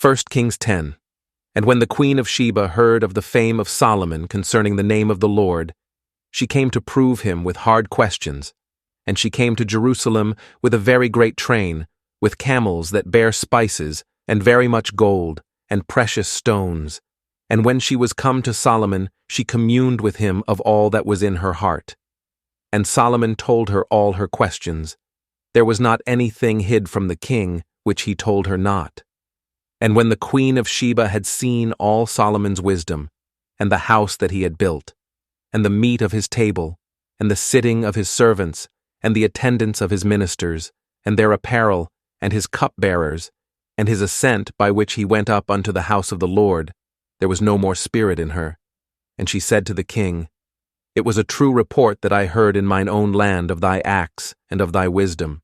1 Kings 10. And when the queen of Sheba heard of the fame of Solomon concerning the name of the Lord, she came to prove him with hard questions. And she came to Jerusalem with a very great train, with camels that bear spices, and very much gold, and precious stones. And when she was come to Solomon, she communed with him of all that was in her heart. And Solomon told her all her questions. There was not anything hid from the king, which he told her not. And when the queen of Sheba had seen all Solomon's wisdom, and the house that he had built, and the meat of his table, and the sitting of his servants, and the attendance of his ministers, and their apparel, and his cupbearers, and his ascent by which he went up unto the house of the Lord, there was no more spirit in her. And she said to the king, It was a true report that I heard in mine own land of thy acts and of thy wisdom.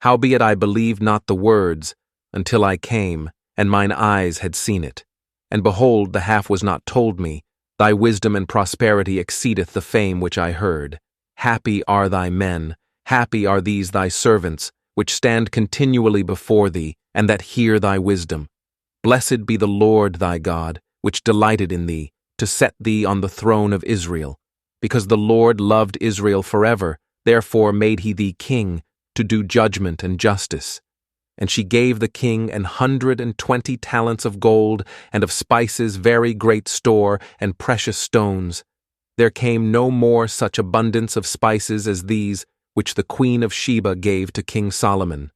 Howbeit I believed not the words, until I came, and mine eyes had seen it. And behold, the half was not told me. Thy wisdom and prosperity exceedeth the fame which I heard. Happy are thy men, happy are these thy servants, which stand continually before thee, and that hear thy wisdom. Blessed be the Lord thy God, which delighted in thee, to set thee on the throne of Israel. Because the Lord loved Israel forever, therefore made he thee king, to do judgment and justice. And she gave the king 120 talents of gold, and of spices very great store, and precious stones. There came no more such abundance of spices as these, which the queen of Sheba gave to King Solomon.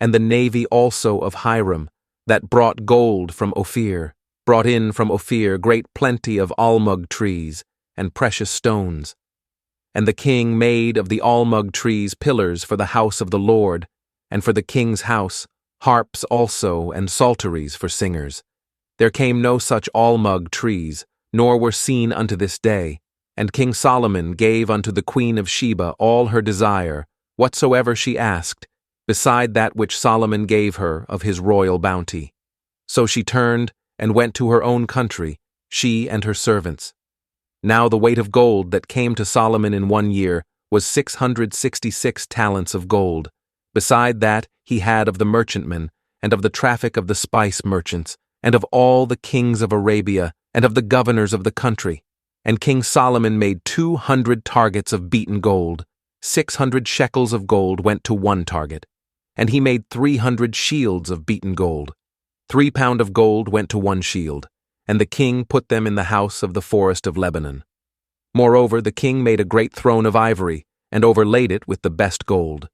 And the navy also of Hiram, that brought gold from Ophir, brought in from Ophir great plenty of almug trees, and precious stones. And the king made of the almug trees pillars for the house of the Lord, and for the king's house, harps also and psalteries for singers. There came no such almug trees, nor were seen unto this day. And King Solomon gave unto the queen of Sheba all her desire, whatsoever she asked, beside that which Solomon gave her of his royal bounty. So she turned and went to her own country, she and her servants. Now the weight of gold that came to Solomon in 1 year was 666 talents of gold. Beside that he had of the merchantmen, and of the traffic of the spice merchants, and of all the kings of Arabia, and of the governors of the country. And King Solomon made 200 targets of beaten gold. 600 shekels of gold went to one target. And he made 300 shields of beaten gold. 3 pound of gold went to one shield, and the king put them in the house of the forest of Lebanon. Moreover, the king made a great throne of ivory, and overlaid it with the best gold.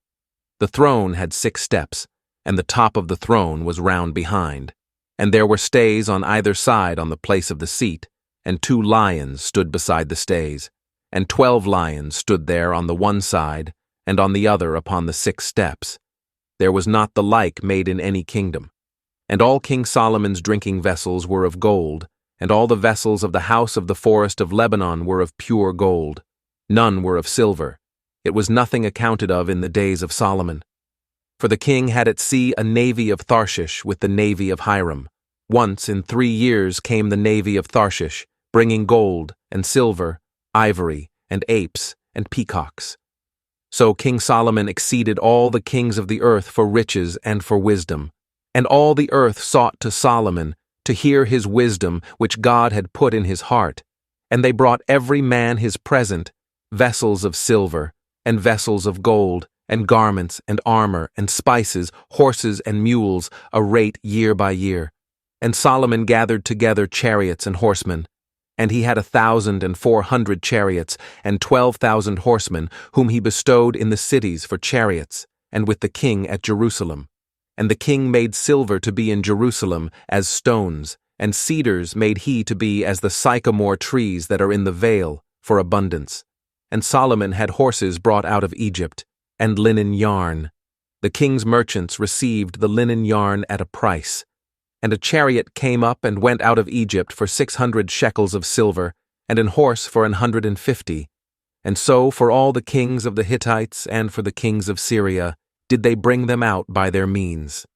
The throne had 6 steps, and the top of the throne was round behind. And there were stays on either side on the place of the seat, and 2 lions stood beside the stays, and 12 lions stood there on the one side, and on the other upon the 6 steps. There was not the like made in any kingdom. And all King Solomon's drinking vessels were of gold, and all the vessels of the house of the forest of Lebanon were of pure gold. None were of silver. It was nothing accounted of in the days of Solomon. For the king had at sea a navy of Tharshish with the navy of Hiram. Once in 3 years came the navy of Tharshish, bringing gold, and silver, ivory, and apes, and peacocks. So King Solomon exceeded all the kings of the earth for riches and for wisdom. And all the earth sought to Solomon, to hear his wisdom which God had put in his heart. And they brought every man his present, vessels of silver, and vessels of gold, and garments, and armor, and spices, horses and mules, a rate year by year. And Solomon gathered together chariots and horsemen. And he had 1,400 chariots, and 12,000 horsemen, whom he bestowed in the cities for chariots, and with the king at Jerusalem. And the king made silver to be in Jerusalem as stones, and cedars made he to be as the sycamore trees that are in the vale, for abundance. And Solomon had horses brought out of Egypt, and linen yarn. The king's merchants received the linen yarn at a price. And a chariot came up and went out of Egypt for 600 shekels of silver, and an horse for 150. And so for all the kings of the Hittites and for the kings of Syria did they bring them out by their means.